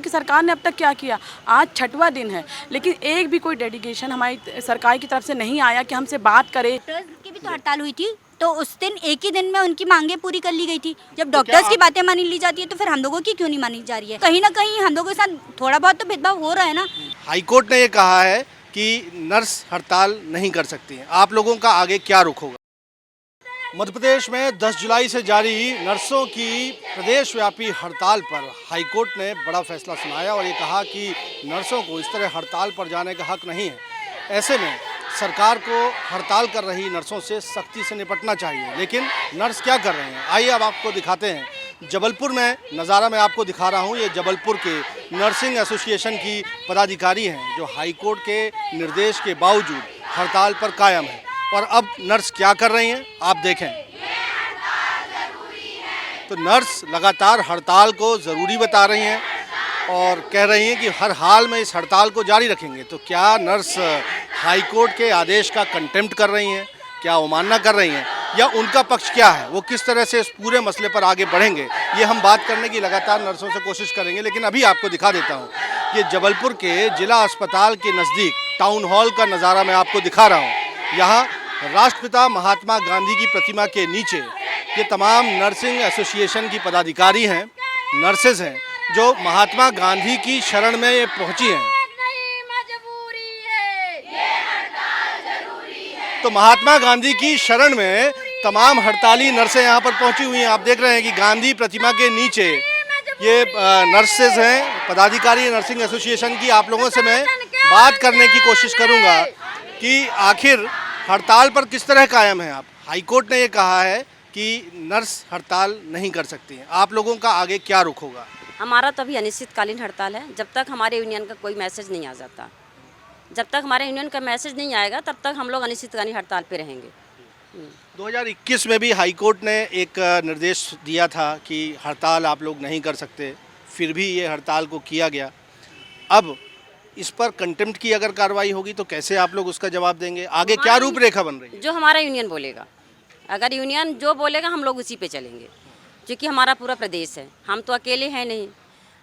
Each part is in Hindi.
कि सरकार ने अब तक क्या किया। आज 6वां दिन है लेकिन एक भी कोई डेडिकेशन हमारी सरकार की तरफ से नहीं आया कि हमसे बात करे। डॉक्टर्स की भी तो हड़ताल हुई थी, तो उस दिन एक ही दिन में उनकी मांगे पूरी कर ली गई थी। जब डॉक्टर्स की बातें मानी ली जाती है तो फिर हम लोगों की क्यों नहीं मानी जा रही है? कहीं ना कहीं हम लोगों के साथ थोड़ा बहुत तो भेदभाव हो रहा है ना। हाईकोर्ट ने ये कहा है कि नर्स हड़ताल नहीं कर सकती हैं। आप लोगों का आगे क्या रुख होगा? मध्य प्रदेश में 10 जुलाई से जारी नर्सों की प्रदेशव्यापी हड़ताल पर हाईकोर्ट ने बड़ा फैसला सुनाया और ये कहा कि नर्सों को इस तरह हड़ताल पर जाने का हक नहीं है। ऐसे में सरकार को हड़ताल कर रही नर्सों से सख्ती से निपटना चाहिए। लेकिन नर्स क्या कर रहे हैं, आइए अब आपको दिखाते हैं। जबलपुर में नज़ारा मैं आपको दिखा रहा हूँ। ये जबलपुर के नर्सिंग एसोसिएशन की पदाधिकारी हैं जो हाईकोर्ट के निर्देश के बावजूद हड़ताल पर कायम है। और अब नर्स क्या कर रही हैं आप देखें। तो नर्स लगातार हड़ताल को ज़रूरी बता रही हैं और कह रही हैं कि हर हाल में इस हड़ताल को जारी रखेंगे। तो क्या नर्स हाईकोर्ट के आदेश का कंटेम्प्ट कर रही हैं, क्या अवमानना कर रही हैं, या उनका पक्ष क्या है, वो किस तरह से इस पूरे मसले पर आगे बढ़ेंगे, ये हम बात करने की लगातार नर्सों से कोशिश करेंगे। लेकिन अभी आपको दिखा देता हूँ, ये जबलपुर के जिला अस्पताल के नज़दीक टाउन हॉल का नज़ारा मैं आपको दिखा रहा हूँ। यहाँ राष्ट्रपिता महात्मा गांधी की प्रतिमा के नीचे ये तमाम नर्सिंग एसोसिएशन की पदाधिकारी हैं, नर्सेज हैं, जो महात्मा गांधी की शरण में ये पहुंची हैं। तो महात्मा गांधी की शरण में तमाम हड़ताली नर्सें यहाँ पर पहुंची हुई हैं। आप देख रहे हैं कि गांधी प्रतिमा के नीचे ये नर्सेज हैं, पदाधिकारी नर्सिंग एसोसिएशन की। आप लोगों से मैं बात करने की कोशिश करूँगा कि आखिर हड़ताल पर किस तरह कायम है आप। हाईकोर्ट ने ये कहा है कि नर्स हड़ताल नहीं कर सकती हैं। आप लोगों का आगे क्या रुख होगा? हमारा तो अभी अनिश्चितकालीन हड़ताल है। जब तक हमारे यूनियन का कोई मैसेज नहीं आ जाता, जब तक हमारे यूनियन का मैसेज नहीं आएगा तब तक हम लोग अनिश्चितकालीन हड़ताल पे रहेंगे। 2021 में भी हाईकोर्ट ने एक निर्देश दिया था कि हड़ताल आप लोग नहीं कर सकते, फिर भी ये हड़ताल को किया गया। अब इस पर कंटेम्प्ट की अगर कार्रवाई होगी तो कैसे आप लोग उसका जवाब देंगे? आगे क्या रूपरेखा बन रही है? जो हमारा यूनियन बोलेगा, अगर यूनियन जो बोलेगा हम लोग उसी पे चलेंगे, क्योंकि हमारा पूरा प्रदेश है। हम तो अकेले हैं नहीं,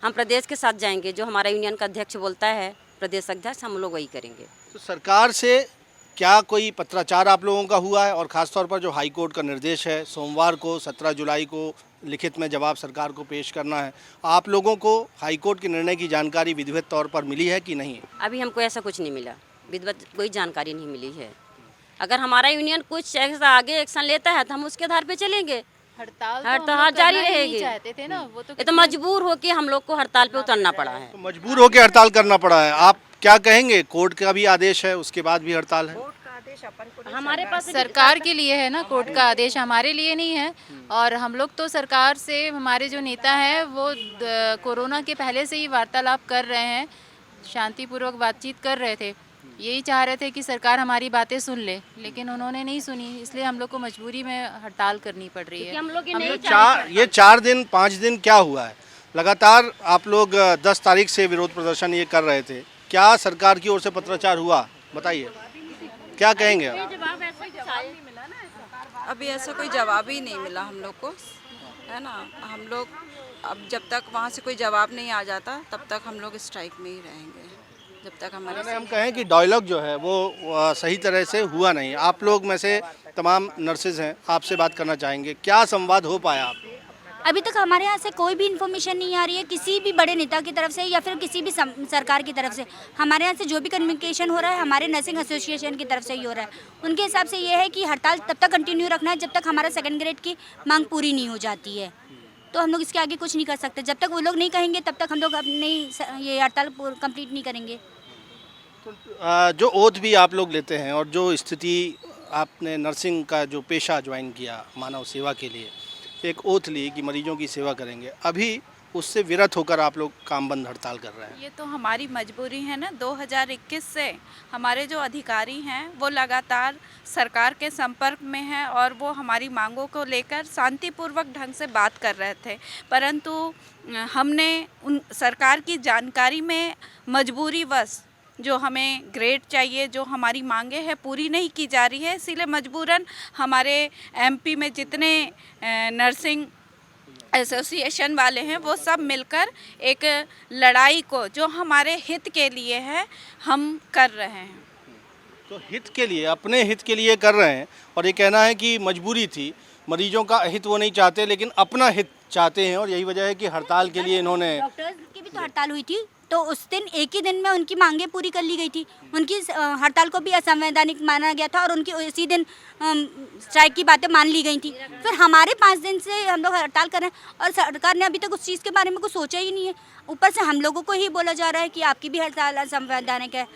हम प्रदेश के साथ जाएंगे। जो हमारा यूनियन का अध्यक्ष बोलता है, प्रदेश अध्यक्ष, हम लोग वही करेंगे। तो सरकार से क्या कोई पत्राचार आप लोगों का हुआ है? और ख़ासतौर पर जो हाईकोर्ट का निर्देश है, सोमवार को 17 जुलाई को लिखित में जवाब सरकार को पेश करना है, आप लोगों को हाईकोर्ट के निर्णय की जानकारी विधिवत तौर पर मिली है कि नहीं? अभी हमको ऐसा कुछ नहीं मिला, विधिवत कोई जानकारी नहीं मिली है। अगर हमारा यूनियन कुछ ऐसा आगे एक्शन लेता है तो हम उसके आधार पे चलेंगे। हड़ताल जारी रहेगी। चाहते थे ना, वो ये तो मजबूर होके हम लोग को हड़ताल पे उतरना पड़ा है। तो मजबूर होकर हड़ताल करना पड़ा है। आप क्या कहेंगे? कोर्ट का भी आदेश है, उसके बाद भी हड़ताल है। हमारे पास सरकार के लिए है ना, कोर्ट का आदेश हमारे लिए नहीं है। और हम लोग तो सरकार से, हमारे जो नेता हैं वो कोरोना के पहले से ही वार्तालाप कर रहे हैं, शांतिपूर्वक बातचीत कर रहे थे। यही चाह रहे थे कि सरकार हमारी बातें सुन ले, लेकिन उन्होंने नहीं सुनी, इसलिए हम लोग को मजबूरी में हड़ताल करनी पड़ रही है। हम लोग ये 4 दिन 5 दिन क्या हुआ है? लगातार आप लोग 10 तारीख से विरोध प्रदर्शन ये कर रहे थे। क्या सरकार की ओर से पत्राचार हुआ? बताइए, क्या कहेंगे आप? अभी ऐसा कोई जवाब ही नहीं मिला हम लोग को, है ना। हम लोग अब जब तक वहाँ से कोई जवाब नहीं आ जाता तब तक हम लोग स्ट्राइक में ही रहेंगे, जब तक हमारे हम कहें कि डायलॉग जो है वो सही तरह से हुआ नहीं। आप लोग में से तमाम नर्सेज हैं, आपसे बात करना चाहेंगे, क्या संवाद हो पाया आप? अभी तक हमारे यहाँ से कोई भी इन्फॉर्मेशन नहीं आ रही है, किसी भी बड़े नेता की तरफ से या फिर किसी भी सरकार की तरफ से। हमारे यहाँ से जो भी कम्युनिकेशन हो रहा है हमारे नर्सिंग एसोसिएशन की तरफ से ही हो रहा है। उनके हिसाब से ये है कि हड़ताल तब तक कंटिन्यू रखना है जब तक हमारा 2nd ग्रेड की मांग पूरी नहीं हो जाती है। तो हम लोग इसके आगे कुछ नहीं कर सकते। जब तक वो लोग नहीं कहेंगे तब तक हम लोग अपनी ये हड़ताल कंप्लीट नहीं करेंगे। जो ओथ भी आप लोग लेते हैं और जो स्थिति आपने नर्सिंग का जो पेशा ज्वाइन किया मानव सेवा के लिए, एक ओथ ली कि मरीजों की सेवा करेंगे, अभी उससे विरत होकर आप लोग काम बंद हड़ताल कर रहे हैं। ये तो हमारी मजबूरी है ना। 2021 से हमारे जो अधिकारी हैं वो लगातार सरकार के संपर्क में हैं और वो हमारी मांगों को लेकर शांतिपूर्वक ढंग से बात कर रहे थे, परंतु हमने उन सरकार की जानकारी में मजबूरीवश जो हमें ग्रेड चाहिए, जो हमारी मांगे हैं पूरी नहीं की जा रही है, इसीलिए मजबूरन हमारे एमपी में जितने नर्सिंग एसोसिएशन वाले हैं वो सब मिलकर एक लड़ाई को जो हमारे हित के लिए है हम कर रहे हैं। तो हित के लिए, अपने हित के लिए कर रहे हैं, और ये कहना है कि मजबूरी थी, मरीजों का हित वो नहीं चाहते लेकिन अपना हित चाहते हैं, और यही वजह है कि हड़ताल के लिए इन्होंने। डॉक्टर्स की भी तो हड़ताल हुई थी, तो उस दिन एक ही दिन में उनकी मांगें पूरी कर ली गई थी। उनकी हड़ताल को भी असंवैधानिक माना गया था और उनकी उसी दिन स्ट्राइक की बातें मान ली गई थी। फिर हमारे 5 दिन से हम लोग हड़ताल कर रहे हैं और सरकार ने अभी तक उस चीज़ के बारे में कुछ सोचा ही नहीं है। ऊपर से हम लोगों को ही बोला जा रहा है कि आपकी भी हड़ताल असंवैधानिक है।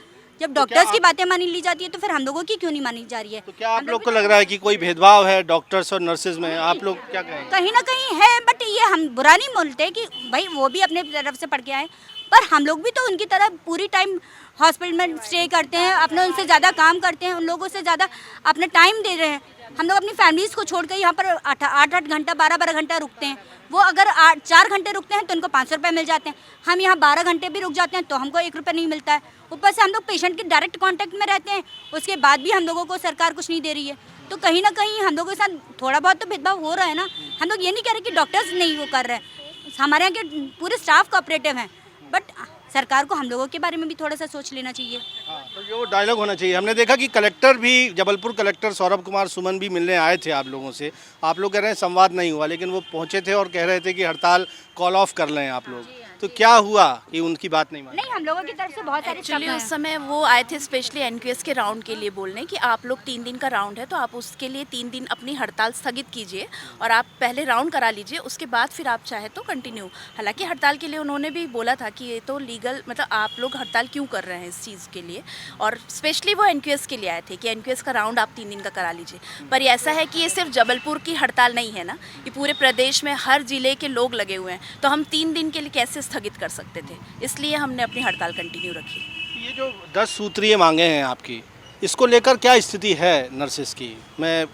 जब डॉक्टर्स की बातें मानी ली जाती है तो फिर हम लोगों की क्यों नहीं मानी जा रही है? तो क्या आप लोग को लग रहा है कि कोई भेदभाव है डॉक्टर्स और नर्सेज में? आप लोग क्या कहेंगे? कहीं ना कहीं है, बट ये हम बुरा नहीं बोलते कि भाई वो भी अपने तरफ से पढ़ के आए, पर हम लोग भी तो उनकी तरह पूरी टाइम हॉस्पिटल में स्टे करते हैं, अपने उनसे ज़्यादा काम करते हैं, उन लोगों से ज़्यादा अपना टाइम दे रहे हैं। हम लोग अपनी फैमिलीज़ को छोड़कर यहाँ पर 8-8 घंटा 12-12 घंटा रुकते हैं। वो अगर 4 घंटे रुकते हैं तो उनको 500 रुपये मिल जाते हैं। हम यहाँ 12 घंटे भी रुक जाते हैं तो हमको 1 रुपये नहीं मिलता है। ऊपर से हम लोग पेशेंट के डायरेक्ट कांटेक्ट में रहते हैं, उसके बाद भी हम लोगों को सरकार कुछ नहीं दे रही है। तो कहीं ना कहीं हम लोगों के साथ थोड़ा बहुत तो भेदभाव हो रहा है ना। हम लोग ये नहीं कह रहे कि डॉक्टर्स नहीं वो कर रहे हैं, हमारे यहाँ के पूरे स्टाफ कोऑपरेटिव हैं, बट सरकार को हम लोगों के बारे में भी थोड़ा सा सोच लेना चाहिए। हाँ, तो ये वो डायलॉग होना चाहिए। हमने देखा कि कलेक्टर भी, जबलपुर कलेक्टर सौरभ कुमार सुमन भी मिलने आए थे आप लोगों से। आप लोग कह रहे हैं संवाद नहीं हुआ, लेकिन वो पहुंचे थे और कह रहे थे कि हड़ताल कॉल ऑफ कर लें आप लोग। तो क्या हुआ कि उनकी बात नहीं मानी? नहीं, हम लोगों की तरफ से बहुत सारे एक्चुअली उस समय वो आए थे स्पेशली एनक्यूएस के राउंड के लिए बोलने कि आप लोग 3 दिन का राउंड है तो आप उसके लिए 3 दिन अपनी हड़ताल स्थगित कीजिए और आप पहले राउंड करा लीजिए, उसके बाद फिर आप चाहे तो कंटिन्यू। हालांकि हड़ताल के लिए उन्होंने भी बोला था कि ये तो लीगल, मतलब आप लोग हड़ताल क्यों कर रहे हैं इस चीज़ के लिए, और स्पेशली वो एनक्यूएस के लिए आए थे कि एनक्यूएस का राउंड आप 3 दिन का करा लीजिए। पर ऐसा है कि ये सिर्फ जबलपुर की हड़ताल नहीं है ना, ये पूरे प्रदेश में हर जिले के लोग लगे हुए हैं, तो हम 3 दिन के लिए कैसे स्थगित कर सकते थे, इसलिए हमने अपनी हड़ताल कंटिन्यू रखी। ये जो 10 सूत्रीय मांगे हैं आपकी, इसको लेकर क्या स्थिति है नर्सेस की? मैं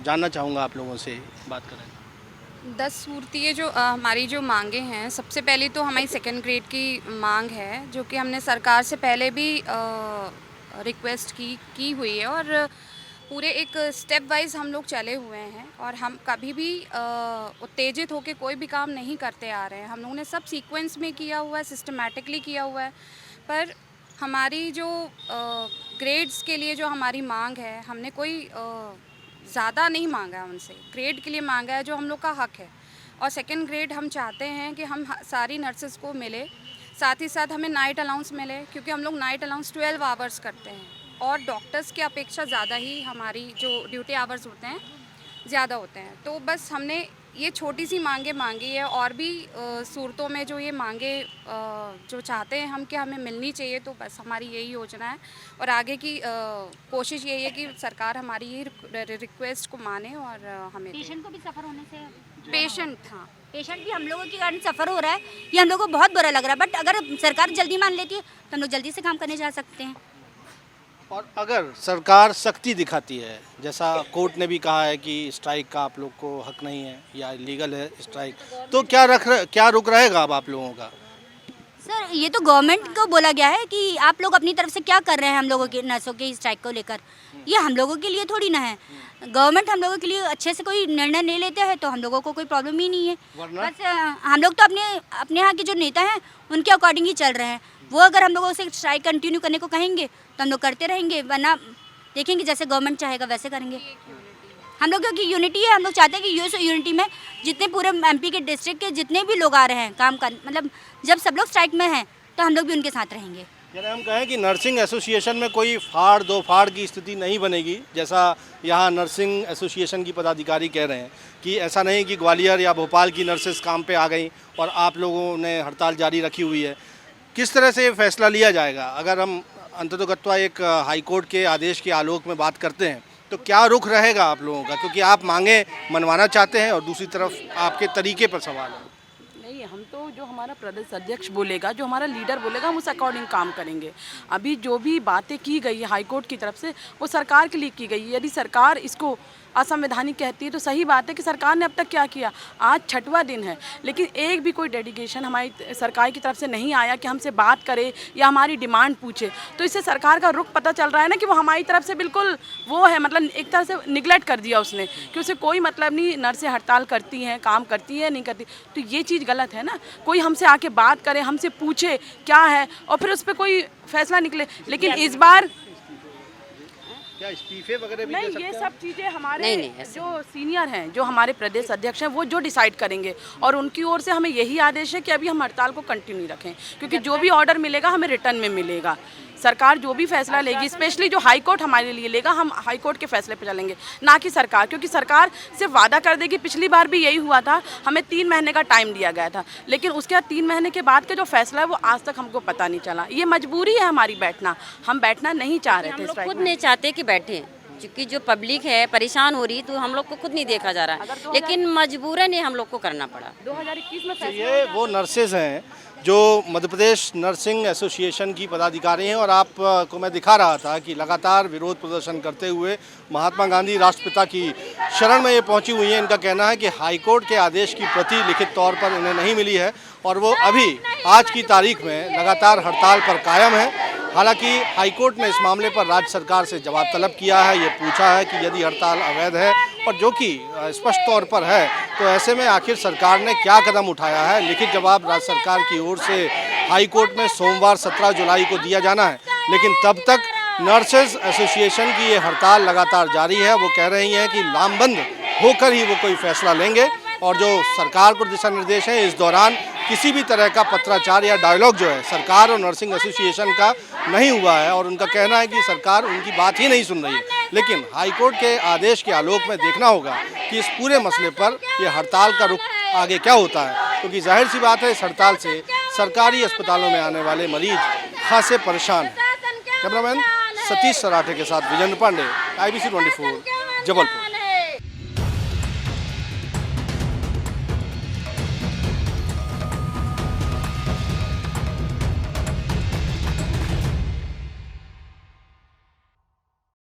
जानना चाहूँगा, आप लोगों से बात करें। 10 सूत्रीय जो हमारी जो मांगे हैं, सबसे पहले तो हमारी 2nd ग्रेड की मांग है, जो कि हमने सरकार से पहले भी रिक्वेस्ट की हुई है और पूरे एक स्टेप वाइज हम लोग चले हुए हैं और हम कभी भी उत्तेजित होकर कोई भी काम नहीं करते आ रहे हैं। हम लोगों ने सब सीक्वेंस में किया हुआ है, सिस्टमेटिकली किया हुआ है, पर हमारी जो ग्रेड्स के लिए जो हमारी मांग है, हमने कोई ज़्यादा नहीं मांगा है उनसे, ग्रेड के लिए मांगा है जो हम लोग का हक है। और 2nd ग्रेड हम चाहते हैं कि हम सारी नर्सेस को मिले, साथ ही साथ हमें नाइट अलाउंस मिले, क्योंकि हम लोग नाइट अलाउंस 12 आवर्स करते हैं और डॉक्टर्स के अपेक्षा ज़्यादा ही हमारी जो ड्यूटी आवर्स होते हैं ज़्यादा होते हैं। तो बस हमने ये छोटी सी मांगे मांगी है, और भी सूरतों में जो ये मांगे जो चाहते हैं हम कि हमें मिलनी चाहिए, तो बस हमारी यही योजना है और आगे की कोशिश यही है कि सरकार हमारी ये रिक्वेस्ट को माने और हमें पेशेंट को भी सफ़र होने से, पेशेंट भी हम लोगों के कारण सफ़र हो रहा है, ये हम लोगों को बहुत बुरा लग रहा है। बट अगर सरकार जल्दी मान लेती है तो हम लोग जल्दी से काम करने जा सकते हैं। और अगर सरकार सख्ती दिखाती है, जैसा कोर्ट ने भी कहा है कि स्ट्राइक का आप लोग को हक नहीं है या इलीगल है स्ट्राइक, तो क्या रुक रहेगा अब आप लोगों का? सर, ये तो गवर्नमेंट को बोला गया है कि आप लोग अपनी तरफ से क्या कर रहे हैं हम लोगों के नर्सों के स्ट्राइक को लेकर। ये हम लोगों के लिए थोड़ी ना है। गवर्नमेंट हम लोगों के लिए अच्छे से कोई निर्णय ले लेते हैं तो हम लोगों को कोई प्रॉब्लम ही नहीं है। बस हम लोग तो अपने यहाँ के जो नेता हैं उनके अकॉर्डिंग ही चल रहे हैं। वो अगर हम लोगों से स्ट्राइक कंटिन्यू करने को कहेंगे तो हम लोग करते रहेंगे, वरना देखेंगे जैसे गवर्नमेंट चाहेगा वैसे करेंगे। हम लोग क्योंकि यूनिटी है, हम लोग चाहते हैं कि यूएस यूनिटी में जितने पूरे एमपी के डिस्ट्रिक्ट के जितने भी लोग आ रहे हैं काम कर, मतलब जब सब लोग स्ट्राइक में हैं तो हम लोग भी उनके साथ रहेंगे। यानी हम कहें कि नर्सिंग एसोसिएशन में कोई फाड़ दो फाड़ की स्थिति नहीं बनेगी, जैसा यहाँ नर्सिंग एसोसिएशन की पदाधिकारी कह रहे हैं कि ऐसा नहीं कि ग्वालियर या भोपाल की नर्सेस काम पे आ गई और आप लोगों ने हड़ताल जारी रखी हुई है। किस तरह से फैसला लिया जाएगा? अगर हम अंततोगत्वा एक हाईकोर्ट के आदेश के आलोक में बात करते हैं तो क्या रुख रहेगा आप लोगों का? क्योंकि आप मांगे मनवाना चाहते हैं और दूसरी तरफ आपके तरीके पर सवाल है। नहीं, हम तो जो हमारा प्रदेश अध्यक्ष बोलेगा, जो हमारा लीडर बोलेगा, हम उस अकॉर्डिंग काम करेंगे। अभी जो भी बातें की गई है हाईकोर्ट की तरफ से, वो सरकार के लिए की गई है। यदि सरकार इसको असंवैधानिक कहती है तो सही बात है कि सरकार ने अब तक क्या किया। आज 6वां दिन है लेकिन एक भी कोई डेडिकेशन हमारी सरकार की तरफ से नहीं आया कि हमसे बात करे या हमारी डिमांड पूछे। तो इससे सरकार का रुख पता चल रहा है ना कि वो हमारी तरफ से बिल्कुल वो है, मतलब एक तरह से निगलेक्ट कर दिया उसने कि उसे कोई मतलब नहीं, नर्सें हड़ताल करती हैं, काम करती है नहीं करती। तो ये चीज़ गलत है ना। कोई हमसे आके बात करे, हमसे पूछे क्या है और फिर उस पर कोई फैसला निकले। लेकिन इस बार क्या इस्तीफे वगैरह भी दे नहीं, सकते ये हैं? सब चीज़ें हमारे नहीं, ऐसे जो सीनियर हैं, जो हमारे प्रदेश अध्यक्ष हैं, वो जो डिसाइड करेंगे और उनकी ओर से हमें यही आदेश है कि अभी हम हड़ताल को कंटिन्यू रखें, क्योंकि जो भी ऑर्डर मिलेगा हमें रिटर्न में मिलेगा। सरकार जो भी फैसला लेगी, स्पेशली जो हाई कोर्ट हमारे लिए लेगा, हम हाई कोर्ट के फैसले पर चलेंगे, ना कि सरकार। क्योंकि सरकार सिर्फ वादा कर देगी। पिछली बार भी यही हुआ था, हमें 3 महीने का टाइम दिया गया था, लेकिन उसके बाद 3 महीने के बाद का जो फैसला है वो आज तक हमको पता नहीं चला। ये मजबूरी है हमारी बैठना, हम बैठना नहीं चाह रहे हम थे लोग स्ट्राइक खुद में। नहीं चाहते कि बैठे, क्योंकि जो पब्लिक है परेशान हो रही, तो हम लोग को खुद नहीं देखा जा रहा है, लेकिन मजबूरन ही हम लोग को करना पड़ा। 2021 में फैसला ये वो नर्सेज हैं जो मध्य प्रदेश नर्सिंग एसोसिएशन की पदाधिकारी हैं और आपको मैं दिखा रहा था कि लगातार विरोध प्रदर्शन करते हुए महात्मा गांधी राष्ट्रपिता की शरण में ये पहुंची हुई हैं। इनका कहना है कि हाईकोर्ट के आदेश की प्रति लिखित तौर पर इन्हें नहीं मिली है और वो अभी आज की तारीख में लगातार हड़ताल पर कायम है। हालांकि हाईकोर्ट ने इस मामले पर राज्य सरकार से जवाब तलब किया है, ये पूछा है कि यदि हड़ताल अवैध है और जो कि स्पष्ट तौर पर है, तो ऐसे में आखिर सरकार ने क्या कदम उठाया है। लिखित जवाब राज्य सरकार की ओर से हाईकोर्ट में सोमवार 17 जुलाई को दिया जाना है, लेकिन तब तक नर्सेज एसोसिएशन की ये हड़ताल लगातार जारी है। वो कह रही हैं कि लामबंद होकर ही वो कोई फैसला लेंगे और जो सरकार को दिशा निर्देश है, इस दौरान किसी भी तरह का पत्राचार या डायलॉग जो है सरकार और नर्सिंग एसोसिएशन का नहीं हुआ है और उनका कहना है कि सरकार उनकी बात ही नहीं सुन रही है। लेकिन हाईकोर्ट के आदेश के आलोक में देखना होगा कि इस पूरे मसले पर ये हड़ताल का रुख आगे क्या होता है, क्योंकि जाहिर सी बात है इस हड़ताल से सरकारी अस्पतालों में आने वाले मरीज खासे परेशान हैं। कैमरामैन सतीश सराठे के साथ विजेंद्र पांडे, IBC 24, जबलपुर।